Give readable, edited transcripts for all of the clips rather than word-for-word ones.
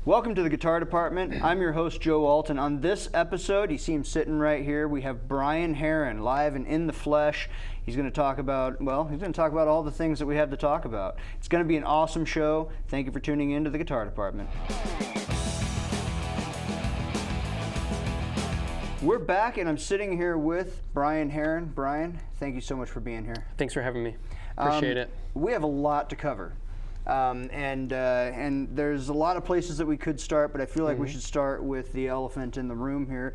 Welcome to the Guitar Department. I'm your host, Joe Alton. On this episode, you see him sitting right here, we have Brian Herrin, live and in the flesh. He's going to talk about, all the things that we have to talk about. It's going to be an awesome show. Thank you for tuning in to the Guitar Department. We're back, and I'm sitting here with Brian Herrin. Brian, thank you so much for being here. Thanks for having me. Appreciate it. We have a lot to cover. And there's a lot of places that we could start, but I feel like we should start with the elephant in the room here.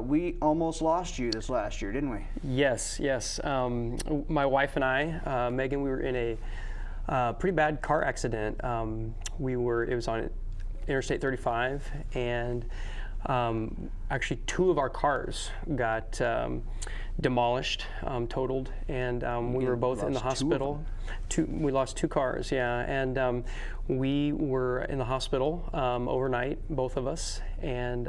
We almost lost you this last year, didn't we? Yes. My wife and I, Megan, we were in a pretty bad car accident. It was on Interstate 35, and actually two of our cars got demolished, totaled, and we were both in the hospital. We lost two cars, yeah, and we were in the hospital overnight, both of us, and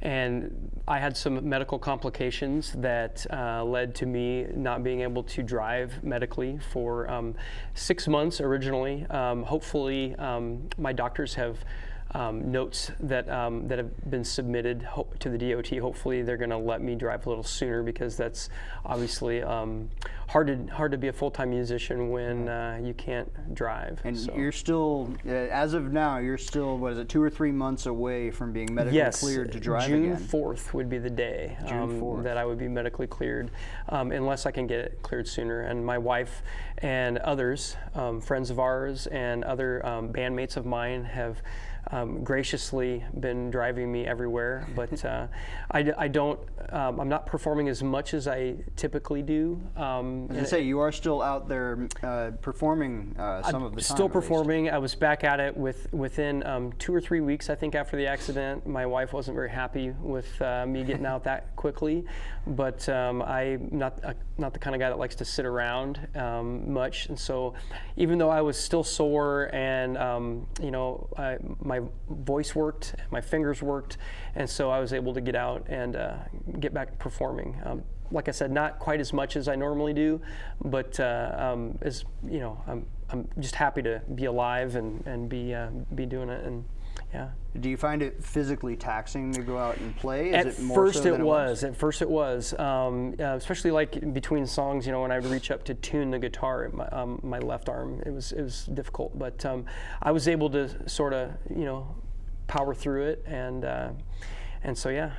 I had some medical complications that led to me not being able to drive medically for 6 months originally. Hopefully, my doctors have notes that have been submitted to the DOT. Hopefully they're going to let me drive a little sooner, because that's obviously hard to be a full-time musician when you can't drive. And so. You're still, as of now, you're still, 2 or 3 months away from being medically cleared to drive June again? June 4th would be the day that I would be medically cleared, unless I can get it cleared sooner. And my wife and others, friends of ours and other bandmates of mine have graciously been driving me everywhere, but I'm not performing as much as I typically do. As I say, you are still out there performing some of the time. Still performing. I was back at it within 2 or 3 weeks, I think, after the accident. My wife wasn't very happy with me getting out that quickly, but I'm not the kind of guy that likes to sit around much, and so even though I was still sore and my voice worked, my fingers worked, and so I was able to get out and get back performing. Like I said, not quite as much as I normally do, but I'm just happy to be alive and be doing it. And yeah. Do you find it physically taxing to go out and play? At first it was, especially like between songs. When I would reach up to tune the guitar, my left arm, it was difficult. But I was able to sort of power through it, and so yeah,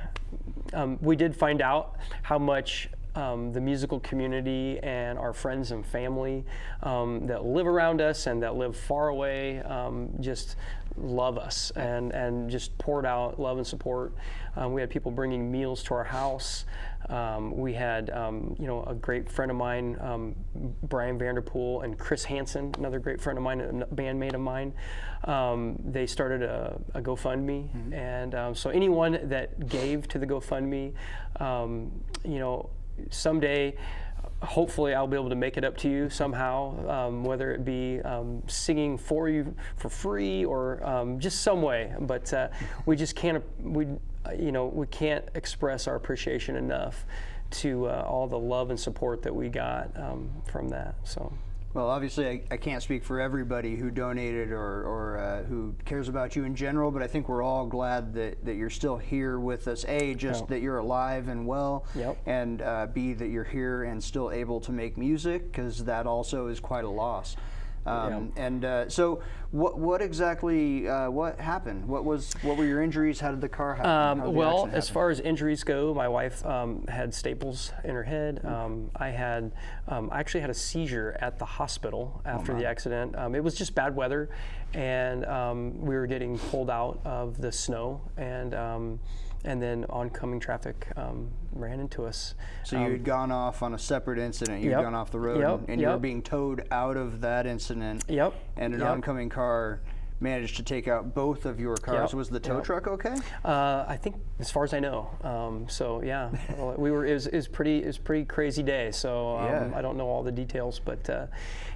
we did find out how much the musical community and our friends and family that live around us and that live far away just love us and just poured out love and support. We had people bringing meals to our house. We had a great friend of mine, Brian Vanderpool, and Chris Hansen, another great friend of mine, a bandmate of mine. They started a GoFundMe, and so anyone that gave to the GoFundMe, someday, hopefully I'll be able to make it up to you somehow, whether it be singing for you for free or just some way. But we just can't we can't express our appreciation enough to all the love and support that we got from that. So. Well, obviously, I can't speak for everybody who donated or who cares about you in general, but I think we're all glad that you're still here with us. A, just that you're alive and well, and B, that you're here and still able to make music, because that also is quite a loss. So what exactly what happened? What were your injuries? How did the car happen? Well, as far as injuries go, my wife had staples in her head. I actually had a seizure at the hospital after the accident. It was just bad weather, and we were getting pulled out of the snow, and then oncoming traffic ran into us. So you had gone off on a separate incident. You'd gone off the road, and you were being towed out of that incident. And an oncoming car managed to take out both of your cars. Was the tow truck okay? I think, as far as I know. So yeah, well, it was pretty crazy day. So I don't know all the details, but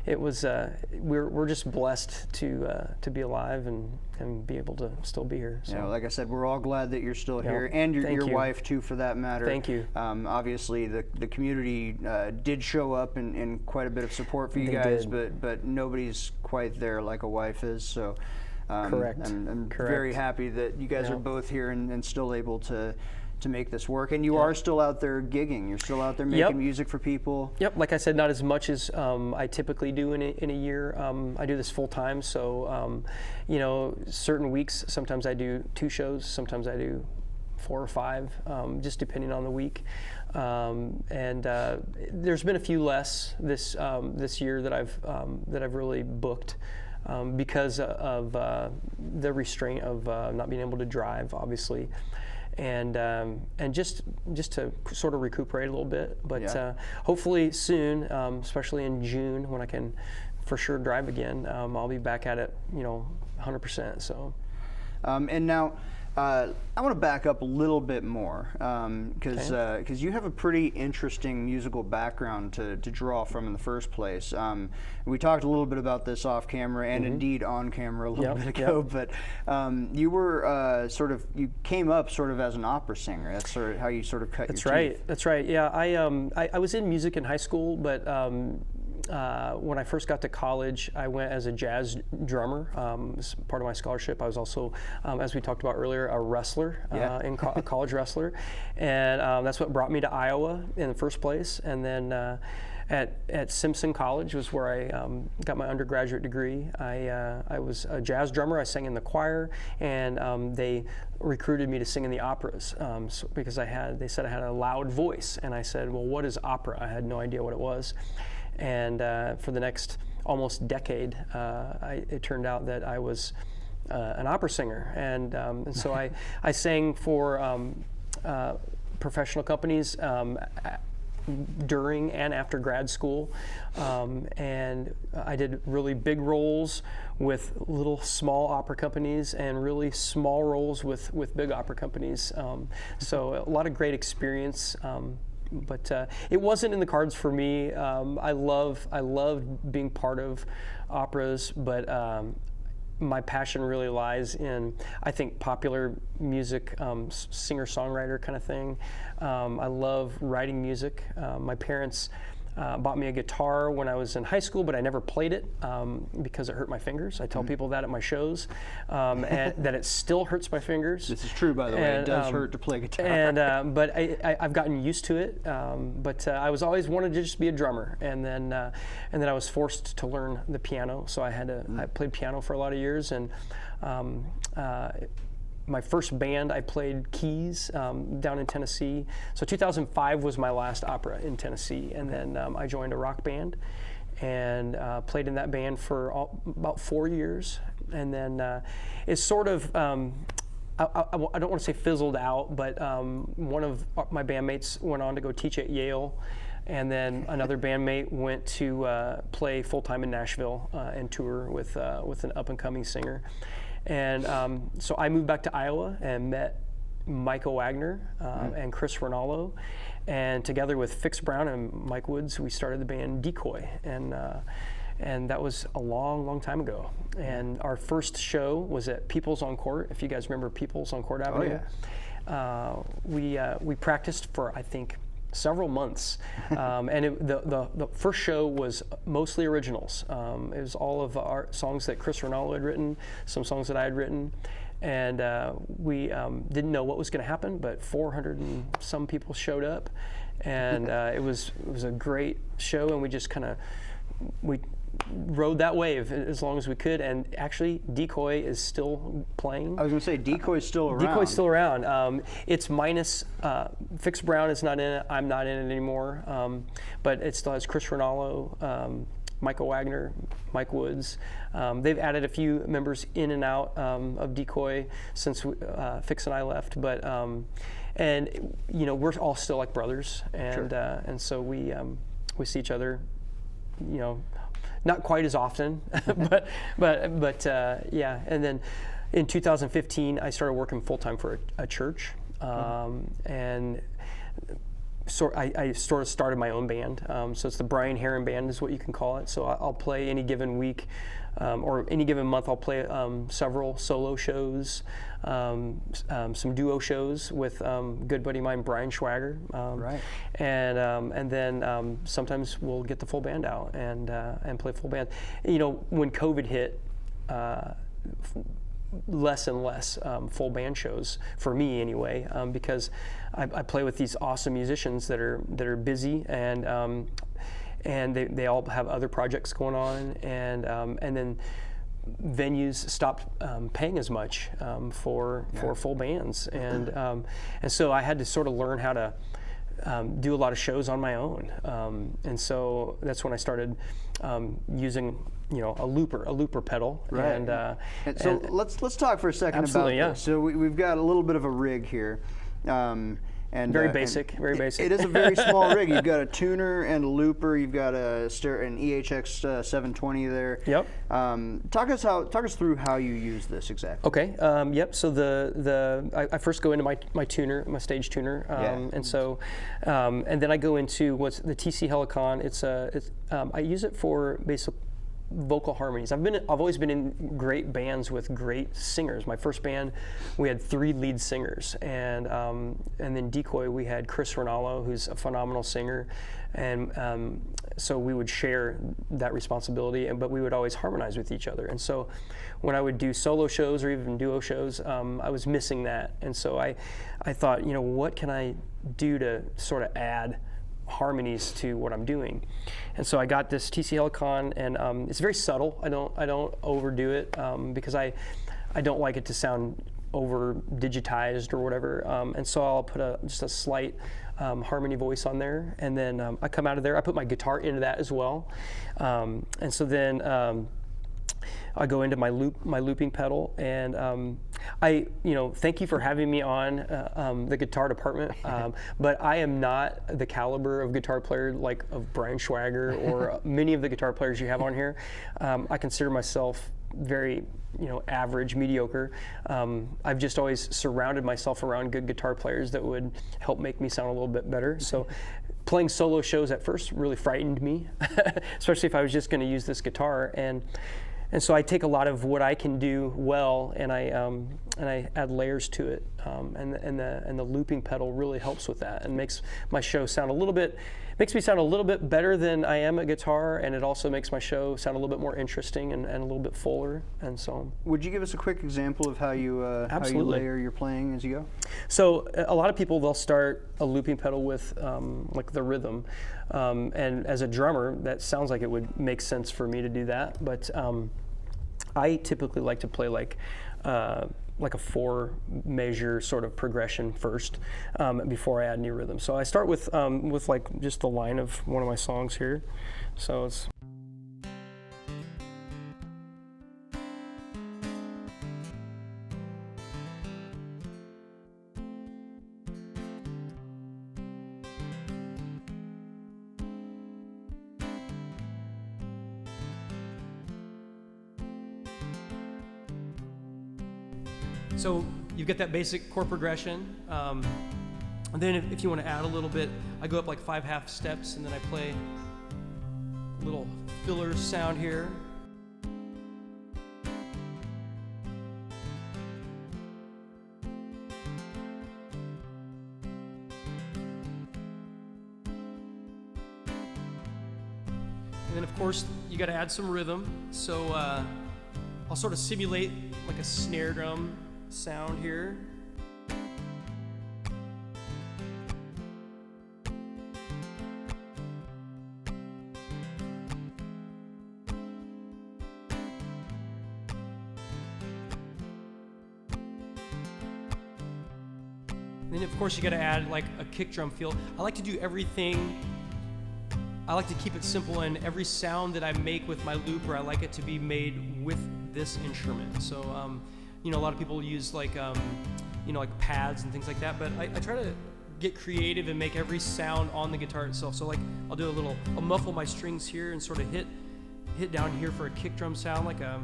it was. We're just blessed to be alive and be able to still be here. So. Yeah, like I said, we're all glad that you're still here, and your wife too, for that matter. Thank you. Obviously, the community did show up in quite a bit of support for you guys, but nobody's quite there like a wife is. So Correct. And I'm Correct. very happy that you guys are both here and still able to make this work. And you are still out there gigging. You're still out there making music for people. Yep. Like I said, not as much as I typically do in a year. I do this full time, so you know, certain weeks, sometimes I do 2 shows, sometimes I do 4 or 5, just depending on the week. And there's been a few less this year that I've really booked. Because of the restraint of not being able to drive, obviously, and just to sort of recuperate a little bit. But hopefully soon, especially in June, when I can for sure drive again, I'll be back at it, you know, 100%. So. And now, I want to back up a little bit more because you have a pretty interesting musical background to draw from in the first place. We talked a little bit about this off camera and indeed on camera a little bit ago, but you were you came up sort of as an opera singer. That's sort of how you sort of cut your teeth. That's right. Yeah, I was in music in high school, but when I first got to college, I went as a jazz drummer. As part of my scholarship, I was also, as we talked about earlier, a wrestler, a college wrestler, and that's what brought me to Iowa in the first place. And then at Simpson College was where I got my undergraduate degree. I was a jazz drummer. I sang in the choir, and they recruited me to sing in the operas because they said I had a loud voice, and I said, well, what is opera? I had no idea what it was. And for the next almost decade, it turned out that I was an opera singer, and so I sang for professional companies during and after grad school, and I did really big roles with little small opera companies and really small roles with big opera companies. So a lot of great experience. But it wasn't in the cards for me. I love being part of operas, but my passion really lies in, I think, popular music, singer-songwriter kind of thing. I love writing music. My parents bought me a guitar when I was in high school, but I never played it because it hurt my fingers. I tell people that at my shows, and that it still hurts my fingers. This is true, by the way. It does hurt to play guitar. And but I've gotten used to it. But I was always wanted to just be a drummer, and then I was forced to learn the piano. So I played piano for a lot of years, and my first band, I played keys down in Tennessee. So 2005 was my last opera in Tennessee, and then I joined a rock band and played in that band for about 4 years. And then it's sort of, I don't want to say fizzled out, but one of my bandmates went on to go teach at Yale, and then another bandmate went to play full-time in Nashville and tour with an up-and-coming singer. And so I moved back to Iowa and met Micah Wagner and Chris Rinaldo, and together with Fix Brown and Mike Woods, we started the band Decoy, and that was a long time ago. And our first show was at People's on Court, if you guys remember People's on Court Avenue. Oh, yeah. We practiced for, I think, several months, and the first show was mostly originals. It was all of our songs that Chris Rinaldo had written, some songs that I had written, and we didn't know what was going to happen, but 400 and some people showed up, and it was a great show, and we just we rode that wave as long as we could. And actually, Decoy is still playing. I was going to say, Decoy's still around. Decoy's still around. It's minus, Fix Brown is not in it, I'm not in it anymore, but it still has Chris Rinaldo, Michael Wagner, Mike Woods. They've added a few members in and out of Decoy since Fix and I left, but and you know, we're all still like brothers, and and so we see each other, you know, not quite as often, but yeah. And then in 2015, I started working full time for a church, and so I sort of started my own band. So it's the Herrin Band is what you can call it. So I'll play any given week, or any given month. I'll play several solo shows, some duo shows with good buddy of mine, Brian Schwager. Right. And then sometimes we'll get the full band out and play full band. You know, when COVID hit, less and less full band shows for me anyway, because I play with these awesome musicians that are busy, and they all have other projects going on, and then venues stopped paying as much for full bands, and so I had to sort of learn how to do a lot of shows on my own, and so that's when I started using a looper pedal. Right. And so let's talk for a second about this. So we've got a little bit of a rig here. And very basic. It is a very small rig. You've got a tuner and a looper. You've got an EHX 720 there. Yep. Talk us through how you use this exactly. Okay. Yep. So I first go into my tuner, my stage tuner, and so and then I go into what's the TC Helicon. I use it for basic vocal harmonies. I've always been in great bands with great singers. My first band, we had 3 lead singers, and then Decoy, we had Chris Rinaldo, who's a phenomenal singer, and so we would share that responsibility, but we would always harmonize with each other. And so when I would do solo shows or even duo shows, I was missing that, and so I thought, what can I do to sort of add harmonies to what I'm doing? And so I got this TC Helicon, and it's very subtle. I don't overdo it because I don't like it to sound over digitized or whatever. And so I'll put just a slight harmony voice on there, and then I come out of there. I put my guitar into that as well, and so then I go into my looping pedal, and thank you for having me on the guitar department, but I am not the caliber of guitar player like of Brian Schwager or many of the guitar players you have on here. I consider myself very average, mediocre. I've just always surrounded myself around good guitar players that would help make me sound a little bit better. So playing solo shows at first really frightened me, especially if I was just going to use this guitar. And so I take a lot of what I can do well, and I add layers to it, and the looping pedal really helps with that, and makes my show sound makes me sound a little bit better than I am at guitar, and it also makes my show sound a little bit more interesting and a little bit fuller. And so, would you give us a quick example of how you layer your playing as you go? So a lot of people, they'll start a looping pedal with like the rhythm, and as a drummer, that sounds like it would make sense for me to do that, but I typically like to play like a 4-measure sort of progression first before I add new rhythm. So I start with like just the line of one of my songs here. So it's. So you've got that basic chord progression, and then if you want to add a little bit, I go up like 5 half steps, and then I play a little filler sound here. And then of course you got to add some rhythm, so I'll sort of simulate like a snare drum sound here. Then of course you got to add like a kick drum feel. I like to do everything. I like to keep it simple, and every sound that I make with my looper, I like it to be made with this instrument. So a lot of people use like like pads and things like that, but I try to get creative and make every sound on the guitar itself. So like I'll muffle my strings here and sort of hit down here for a kick drum sound, like a.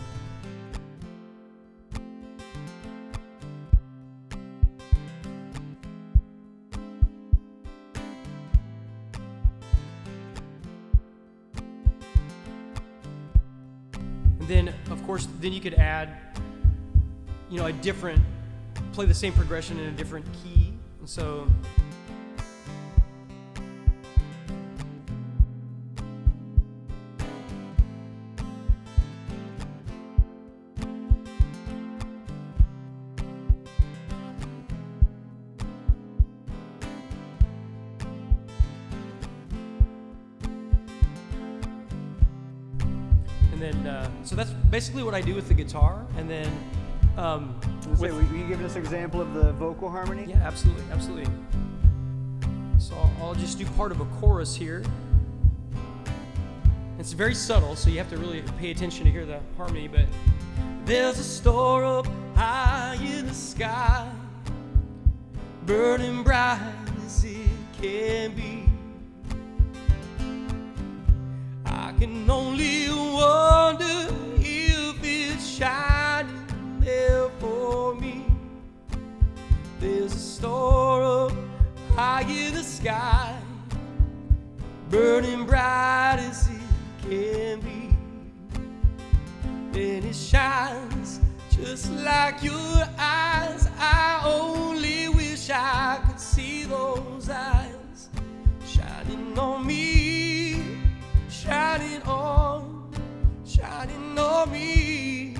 And then of course, then you could add play the same progression in a different key. And so then so that's basically what I do with the guitar. And then Will you give us an example of the vocal harmony? Yeah, absolutely, absolutely. So I'll just do part of a chorus here. It's very subtle, so you have to really pay attention to hear the harmony. But there's a star up high in the sky, burning bright as it can be. I can only wonder if it's shining there for me. There's a star up high in the sky, burning bright as it can be. And it shines just like your eyes. I only wish I could see those eyes shining on me, shining on me,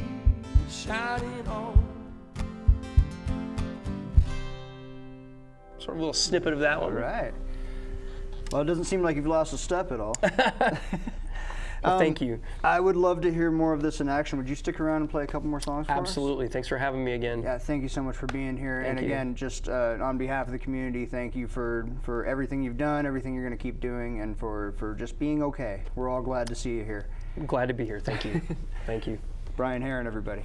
shining on. Sort of a little snippet of that one. All right. Well, it doesn't seem like you've lost a step at all. Well, thank you. I would love to hear more of this in action. Would you stick around and play a couple more songs for us? Absolutely. Thanks for having me again. Yeah, thank you so much for being here. Thank and you. again, just on behalf of the community, thank you for everything you've done, everything you're going to keep doing, and for just being okay. We're all glad to see you here. I'm glad to be here. Thank you. Thank you. Brian Herrin, everybody.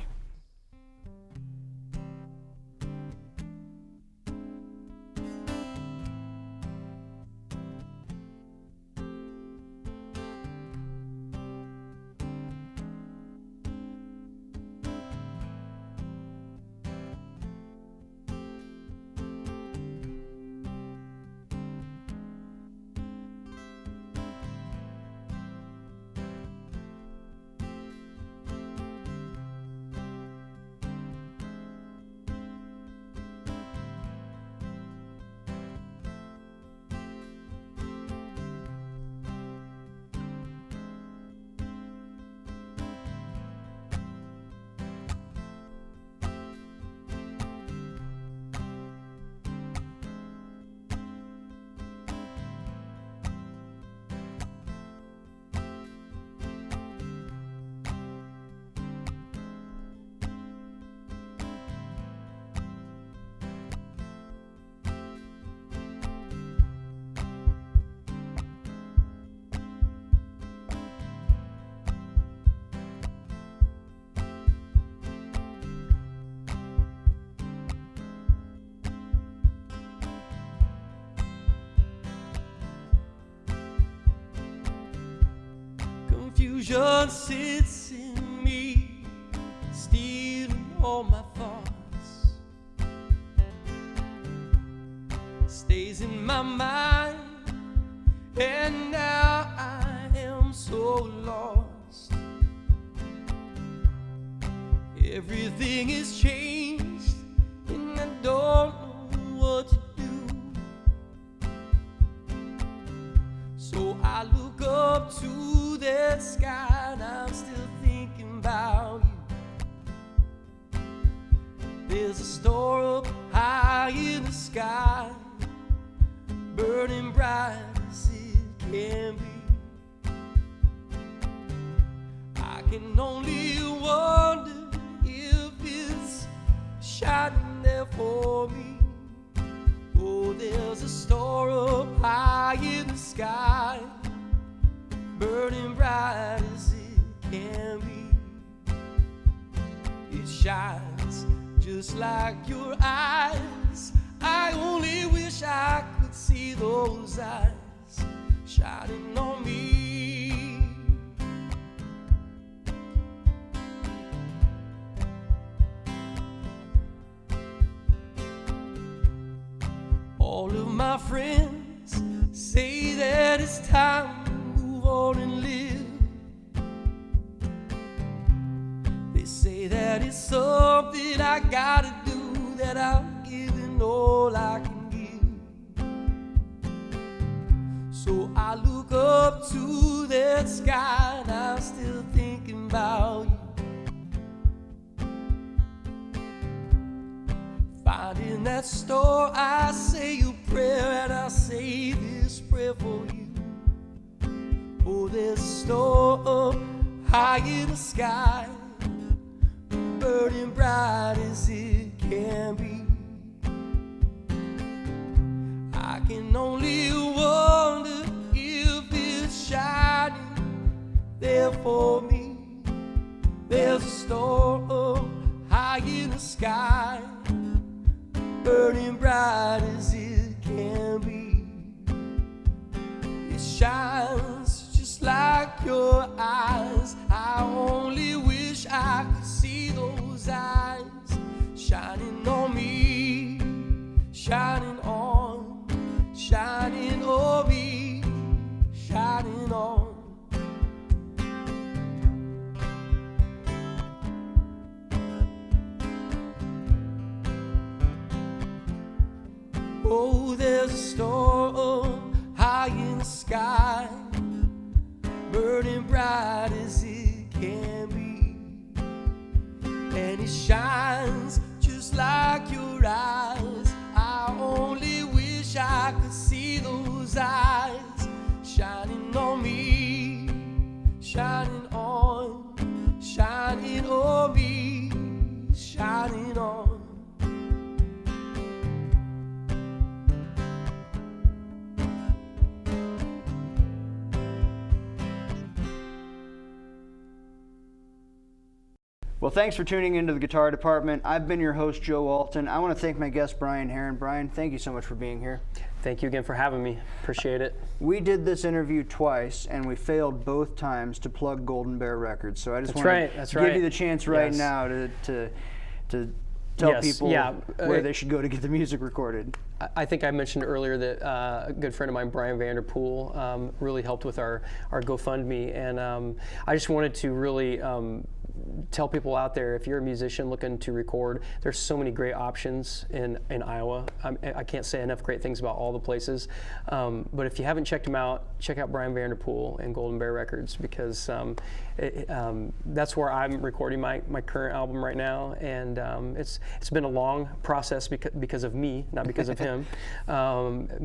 Confusion sits in me, stealing all my thoughts. Stays in my mind, and now I am so lost. Everything is changed, and I don't know what to do. So I look up to the sky, and I'm still thinking about you. There's a star up high in the sky, burning bright as it can be. I can only wonder if it's shining there for me. Oh, there's a star up high in the sky, burning bright as it can be. It shines just like your eyes. I only wish I could see those eyes shining on me. All of my friends say that it's time to move on and live. They say that it's something I gotta do, that I'm giving all I can give. So I look up to that sky, and I'm still thinking about you. Finding that star, I say a prayer, and I say this prayer for you. Oh, there's a star up high in the sky, burning bright as it can be. I can only wonder if it's shining there for me. There's a star high in the sky, burning bright as it can be. It shines just like your eyes. I only wish I could see those eyes shining on me, shining on me, shining on. Oh, there's a star high in the sky, burning bright as it can be. And it shines just like your eyes. I only wish I could see those eyes shining on me, shining on me, shining on. Well, thanks for tuning into the Guitar Department. I've been your host, Joe Alton. I want to thank my guest, Brian Herrin. Brian, thank you so much for being here. Thank you again for having me. Appreciate it. We did this interview twice, and we failed both times to plug Golden Bear Records. So I just want to give you the chance right now to tell people where they should go to get the music recorded. I think I mentioned earlier that a good friend of mine, Brian Vanderpool, really helped with our GoFundMe, and I just wanted to really tell people out there, if you're a musician looking to record, there's so many great options in Iowa. I can't say enough great things about all the places, but if you haven't checked them out, check out Brian Vanderpool and Golden Bear Records, because that's where I'm recording my current album right now, and it's been a long process because of me, not because of him,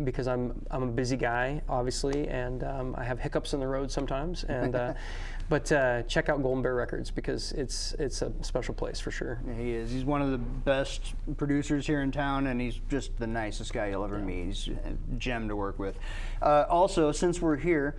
because I'm a busy guy, obviously, and I have hiccups in the road sometimes, and but check out Golden Bear Records, because it's a special place for sure. Yeah, he is. He's one of the best producers here in town, and he's just the nicest guy you'll ever meet. He's a gem to work with. Also, since we're here,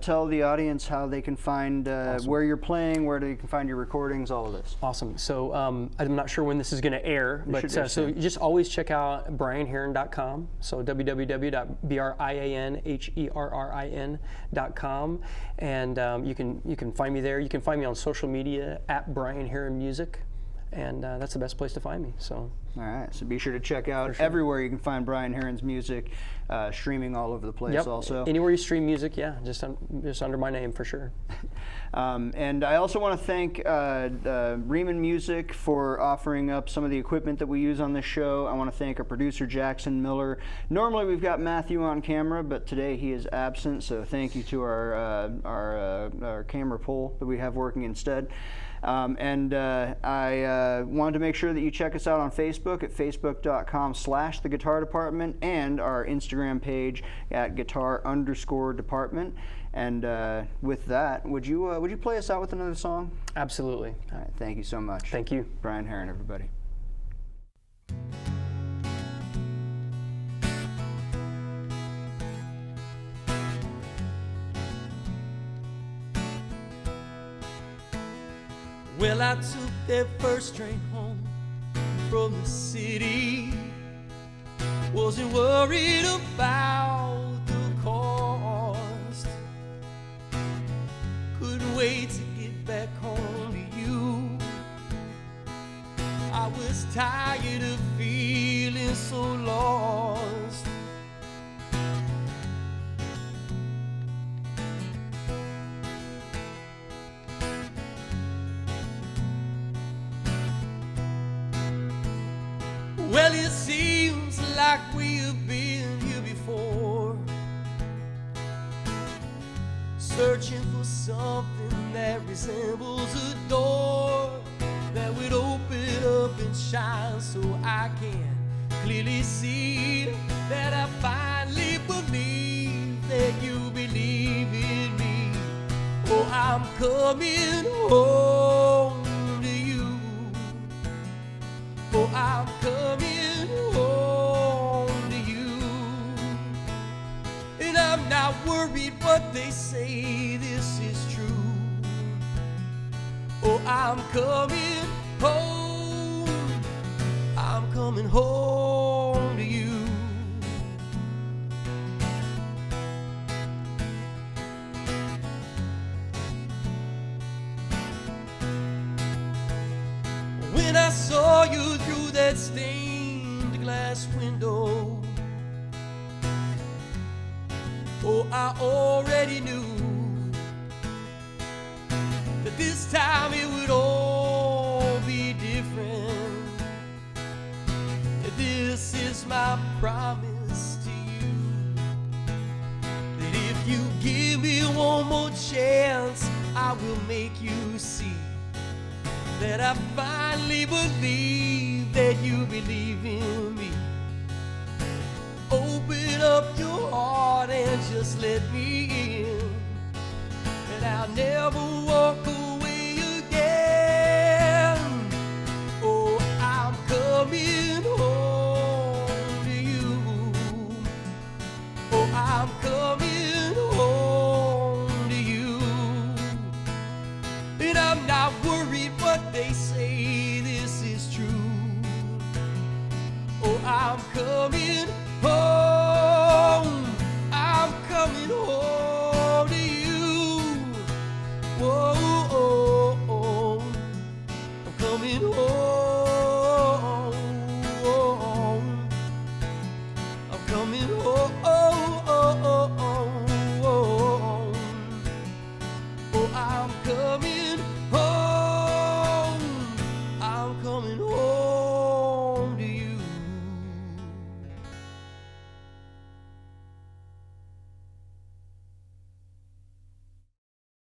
tell the audience how they can find where you're playing, where they can find your recordings, all of this. Awesome. So I'm not sure when this is going to air, but so you just always check out brianherrin.com. So www.brianherrin.com, and you can find me there. You can find me on social media at Brian Herrin Music, and that's the best place to find me. So. All right, so be sure to check out everywhere you can find Brian Herrin's music, streaming all over the place. Also, anywhere you stream music, just under my name for sure. And I also want to thank Riemann Music for offering up some of the equipment that we use on this show. I want to thank our producer, Jackson Miller. Normally we've got Matthew on camera, but today he is absent, so thank you to our camera pole that we have working instead. I wanted to make sure that you check us out on Facebook at facebook.com/The Guitar Department, and our Instagram page at guitar_department. And with that, would you play us out with another song? Absolutely. All right, thank you so much. Thank you. Brian Herrin, everybody. Well, I took that first train home from the city. Wasn't worried about the cost. Couldn't wait to get back home to you. I was tired of feeling so lost. Well, it seems like we have been here before, searching for something that resembles a door that would open up and shine, so I can clearly see that I finally believe that you believe in me. Oh, I'm coming home to you. Oh, I'm coming home to you. And I'm not worried what they say, this is true. Oh, I'm coming home. I'm coming home to you. When I saw you through that stained glass window, oh, I already knew that this time it would all be different. This is my promise to you, that if you give me one more chance, I will make you see that I finally believe that you believe in me. Open up your heart and just let me in, and I'll never walk away again. Oh, I'm coming home to you. Oh, I'm coming home to you. And I'm not worried what they say, this is true. Oh, I'm coming